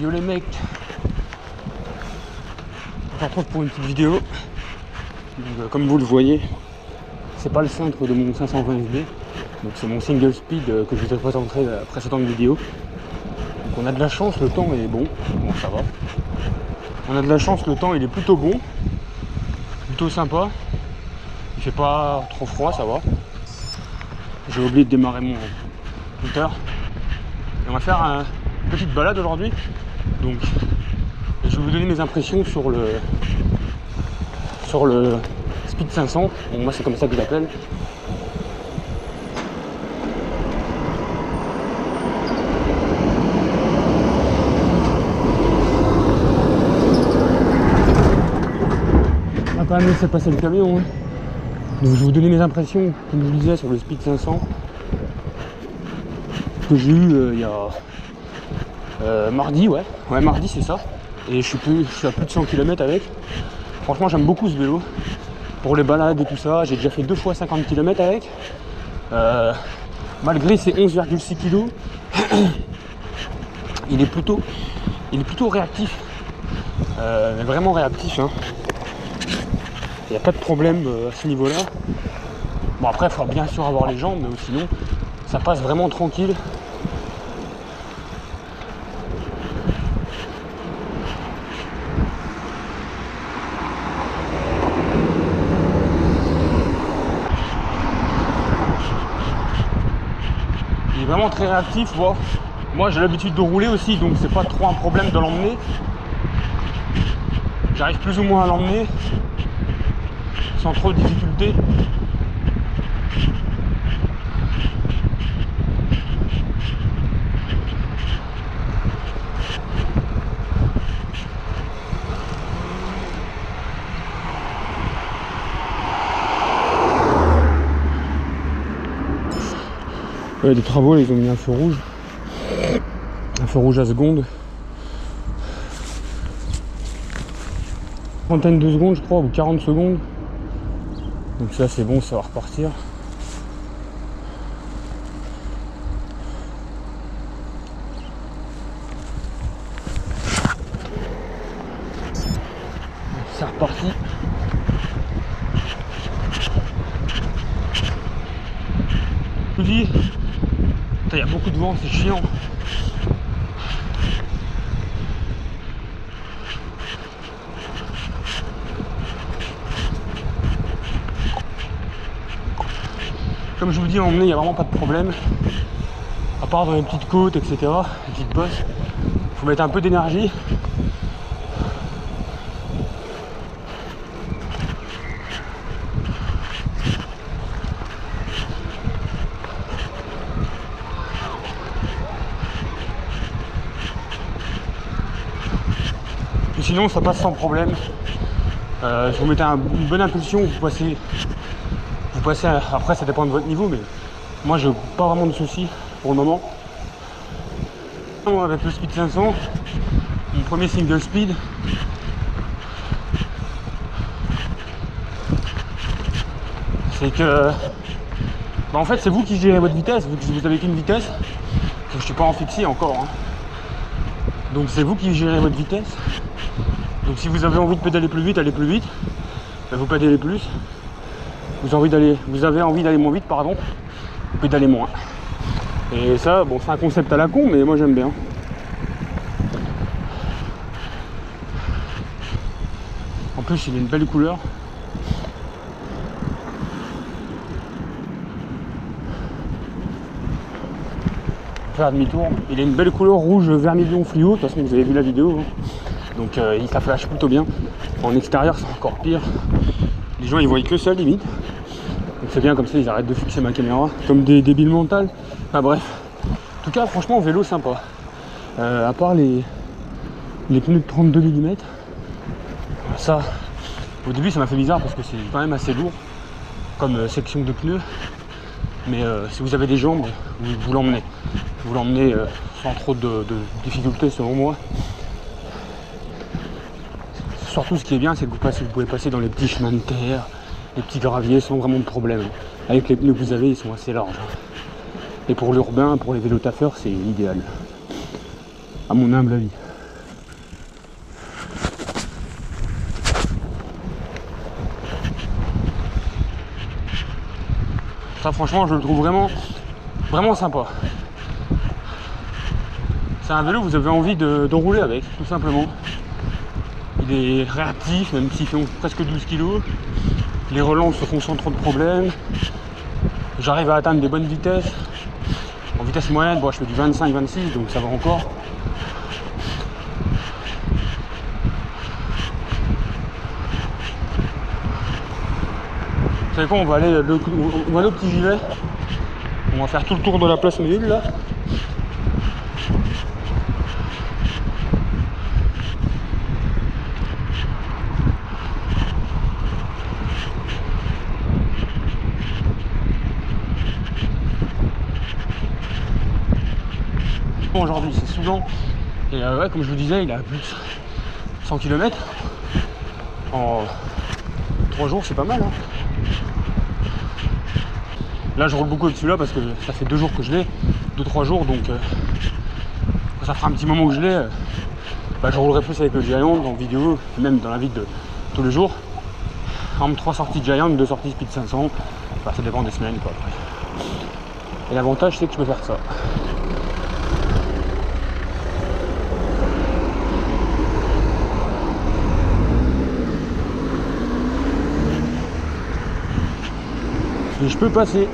Yo les mecs, on se retrouve pour une petite vidéo. Donc, comme vous le voyez, c'est pas le centre de mon 520 SD, donc c'est mon single speed que je vous ai présenté dans la précédente vidéo. Donc on a de la chance, le temps est bon, ça va. On a de la chance, le temps il est plutôt bon, plutôt sympa. Il fait pas trop froid, ça va. J'ai oublié de démarrer mon routeur. Et on va faire une petite balade aujourd'hui. Donc je vais vous donner mes impressions sur le Speed 500. Bon, moi c'est comme ça que je l'appelle. On va quand même laisser passer le camion. Hein. Donc je vais vous donner mes impressions, comme je vous disais, sur le Speed 500 que j'ai eu il y a mardi, ouais mardi c'est ça. Et je suis à plus de 100 km avec. Franchement j'aime beaucoup ce vélo. Pour les balades et tout ça, j'ai déjà fait 2 fois 50 km avec. Malgré ses 11,6 kg, il est plutôt réactif. Vraiment réactif. Hein. Il n'y a pas de problème à ce niveau-là. Bon après il faudra bien sûr avoir les jambes, mais sinon ça passe vraiment tranquille. Il est vraiment très réactif. Moi j'ai l'habitude de rouler aussi, donc c'est pas trop un problème de l'emmener. J'arrive plus ou moins à l'emmener sans trop de difficultés. Des travaux, ils ont mis un feu rouge à seconde. Trentaine de secondes je crois, ou 40 secondes. Donc ça c'est bon, ça va repartir. C'est reparti. Je vous dis, il y a beaucoup de vent, c'est chiant. Comme je vous dis, à emmener, il n'y a vraiment pas de problème. À part dans les petites côtes, etc. Les petites bosses. Il faut mettre un peu d'énergie. Et sinon, ça passe sans problème. Si vous mettez une bonne impulsion, vous passez. Après ça dépend de votre niveau, mais moi j'ai pas vraiment de soucis pour le moment. Avec le Speed 500, mon premier single speed, c'est que en fait c'est vous qui gérez votre vitesse, vu que vous avez qu'une vitesse, je suis pas en fixie encore. Hein. Donc c'est vous qui gérez votre vitesse. Donc si vous avez envie de pédaler plus vite, allez plus vite, vous pédalez plus. Vous avez envie d'aller moins vite, pardon, vous pédalez moins. Et ça, bon, c'est un concept à la con, mais moi j'aime bien. En plus, il a une belle couleur. Faire demi-tour. Il a une belle couleur rouge vermillon fluo. De toute façon, vous avez vu la vidéo. Hein. Donc, il ça flash plutôt bien. En extérieur, c'est encore pire. Les gens, ils voient que ça, limite. Donc c'est bien, comme ça ils arrêtent de fixer ma caméra comme des débiles mentales. Enfin bref. En tout cas franchement vélo sympa. À part les pneus de 32 mm. Ça au début ça m'a fait bizarre parce que c'est quand même assez lourd comme section de pneus. Mais si vous avez des jambes, vous l'emmenez. Vous l'emmenez sans trop de difficultés selon moi. Surtout ce qui est bien c'est que vous pouvez passer dans les petits chemins de terre, les petits graviers sans vraiment de problème. Avec les pneus que vous avez, ils sont assez larges. Et pour l'urbain, pour les vélos taffeurs, c'est idéal. À mon humble avis. Ça franchement je le trouve vraiment sympa. C'est un vélo que vous avez envie de rouler avec, tout simplement. Il est réactif, même s'il fait presque 12 kg. Les relances se font sans trop de problèmes. J'arrive à atteindre des bonnes vitesses. En vitesse moyenne, bon, je fais du 25-26, donc ça va encore. Vous savez quoi, on va aller au petit gilet. On va faire tout le tour de la place Méhul là. Aujourd'hui c'est saoulant et ouais, comme je vous disais, il a plus de 100 km en 3 jours, c'est pas mal hein. Là je roule beaucoup avec celui-là parce que ça fait 2 jours que je l'ai, 2-3 jours, donc ça fera un petit moment que je l'ai, je roulerai plus avec le Giant en vidéo, même dans la vie de tous les jours. Par exemple 3 sorties Giant, 2 sorties Speed 500, ça dépend des semaines quoi après. Et l'avantage c'est que je peux faire ça. Et je peux passer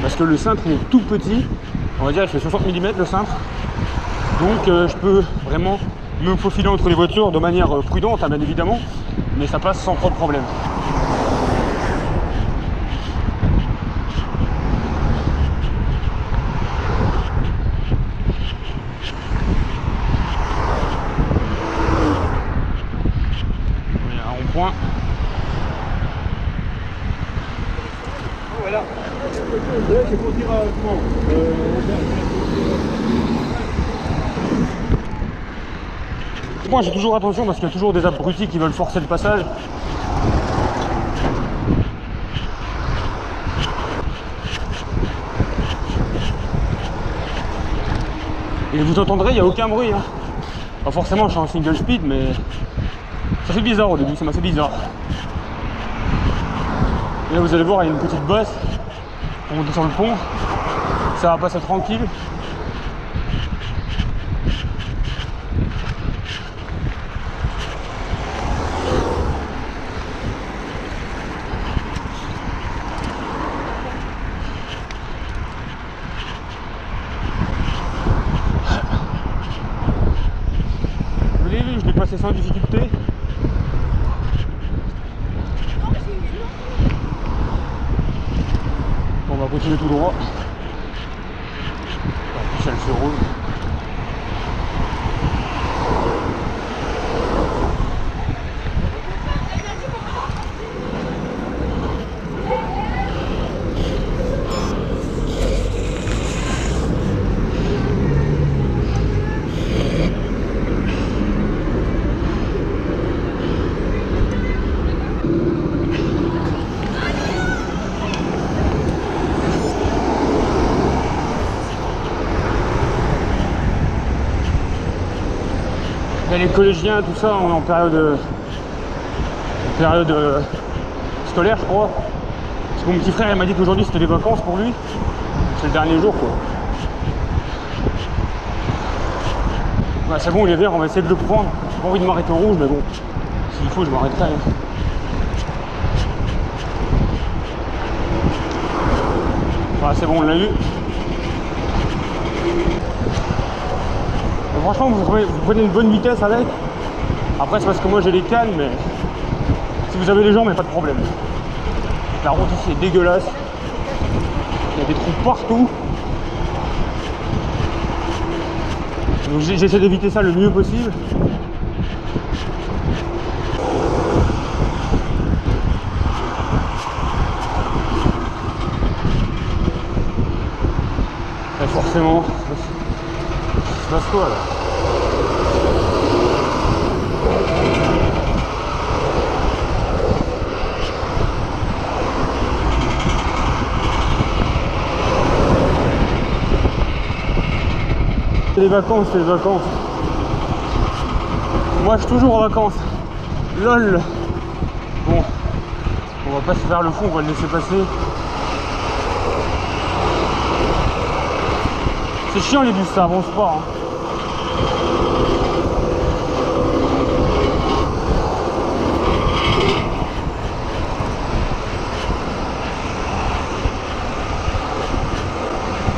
parce que le cintre est tout petit, on va dire il fait 60 mm le cintre, donc je peux vraiment me faufiler entre les voitures de manière prudente hein, bien évidemment, mais ça passe sans trop de problème. Il y a un rond-point. Voilà. C'est pour dire moi j'ai toujours attention parce qu'il y a toujours des abrutis qui veulent forcer le passage. Et vous entendrez, il n'y a aucun bruit hein. Pas forcément je suis en single speed, mais ça fait bizarre au début, ça m'a fait bizarre. Et là vous allez voir, il y a une petite bosse pour monter sur le pont, ça va passer tranquille. Vous l'avez vu, je l'ai passé sans difficulté. On va continuer tout droit. En plus elle se roule. Il y a les collégiens, tout ça, on est en période scolaire, je crois. Parce que mon petit frère il m'a dit qu'aujourd'hui c'était les vacances pour lui. C'est le dernier jour quoi. Ouais, c'est bon, il est vert, on va essayer de le prendre. J'ai pas envie de m'arrêter au rouge, mais bon, s'il faut, je m'arrêterai. Hein. Voilà, c'est bon, on l'a eu. Et franchement, vous prenez une bonne vitesse avec. Après, c'est parce que moi j'ai les cannes, mais si vous avez les jambes, il n'y a pas de problème. La route ici est dégueulasse. Il y a des trous partout. Donc j'essaie d'éviter ça le mieux possible. Et forcément, il se passe quoi là? C'est les vacances, c'est les vacances. Moi je suis toujours en vacances. LOL. Bon, on va pas se faire le fond, on va le laisser passer. C'est chiant les bus, ça avance pas. Hein.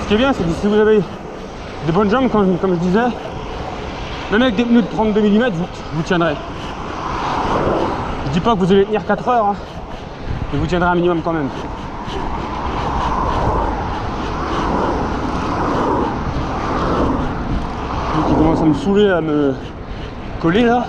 Ce qui est bien, c'est que si vous avez des bonnes jambes, comme je disais, même avec des pneus de 32 mm, vous tiendrez. Je dis pas que vous allez tenir 4 heures, hein, mais vous tiendrez un minimum quand même. Donc il commence à me saouler, à me coller là.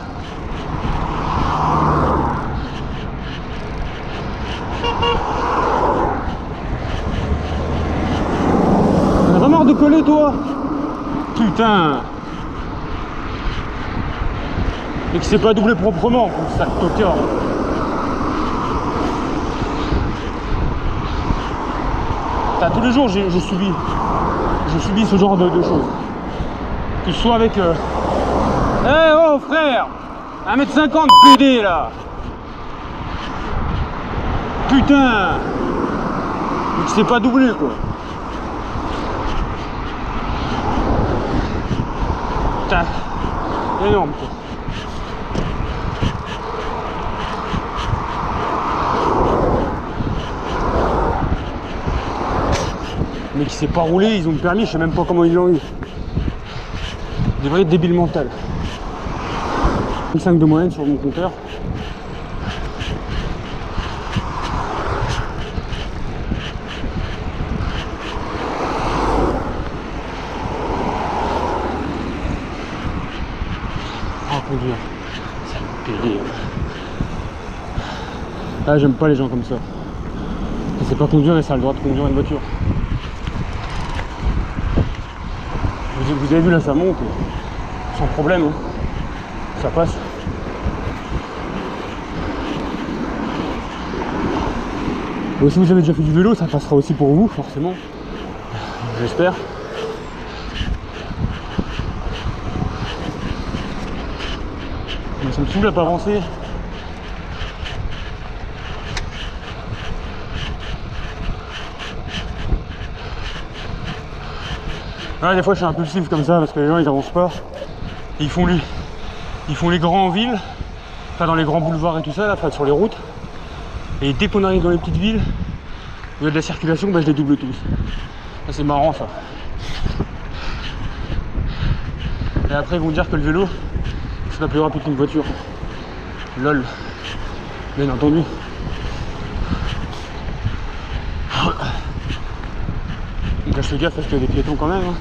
T'en as pas marre de coller toi? Putain! Et que c'est pas doublé proprement, comme ça, tocard. Tous les jours, je subis ce genre de choses. Que ce soit avec... Eh oh frère, 1m50 PD là. Putain. Et que c'est pas doublé quoi. Putain. Énorme quoi. Mais qui s'est pas roulé, ils ont le permis, je sais même pas comment ils l'ont eu. Des vrais débiles mentales. 5 de moyenne sur mon compteur. Oh conduire, ça me paye. Ah j'aime pas les gens comme ça. Je sais pas conduire et ça a le droit de conduire une voiture. Vous avez vu là, ça monte sans problème, hein. Ça passe. Bon, si vous avez déjà fait du vélo, ça passera aussi pour vous, forcément. J'espère. Mais ça me saoule à pas avancer. Ouais, des fois je suis impulsif comme ça parce que les gens ils avancent pas. Et ils font les grands en ville, enfin dans les grands boulevards et tout ça, là, enfin sur les routes. Et dès qu'on arrive dans les petites villes, où il y a de la circulation, bah, je les double tous. C'est marrant ça. Et après ils vont dire que le vélo, c'est pas plus rapide qu'une voiture. Lol. Bien entendu. Donc là je fais gaffe parce qu'il y a des piétons quand même. Hein.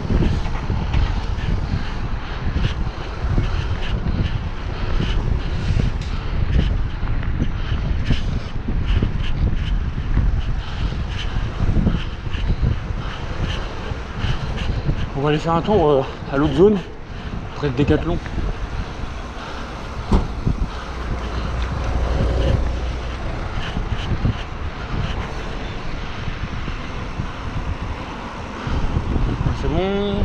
On va aller faire un tour à l'autre zone, près de Décathlon. C'est bon.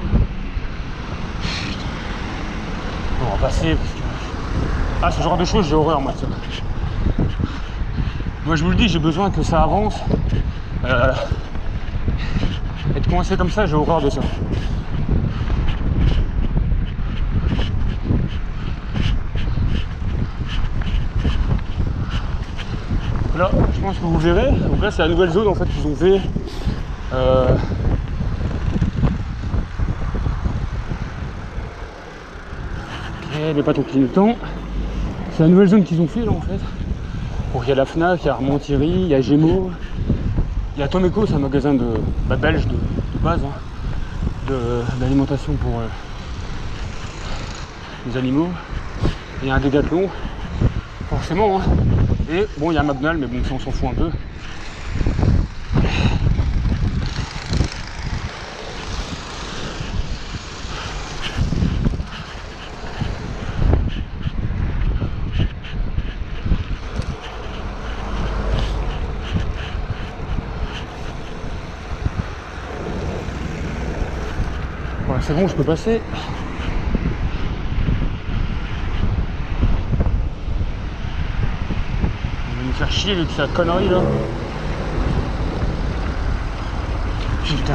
On va passer parce que... Ah, ce genre de choses, j'ai horreur moi de ça. Moi je vous le dis, j'ai besoin que ça avance. Être coincé comme ça, j'ai horreur de ça. Là, je pense que vous verrez. Donc là, c'est la nouvelle zone en fait qu'ils ont fait. Ok, mais pas trop clignotant. C'est la nouvelle zone qu'ils ont fait là en fait. Bon, il y a la Fnac, il y a Armand-Thierry, il y a Gémeaux, il y a Tomeco, c'est un magasin de belge de base, hein, d'alimentation pour les animaux. Il y a un Décathlon, forcément. Hein. Et bon, il y a un McDonald's, mais bon, ça on s'en fout un peu. Voilà, c'est bon, je peux passer. Il va me faire chier avec sa connerie là. Putain.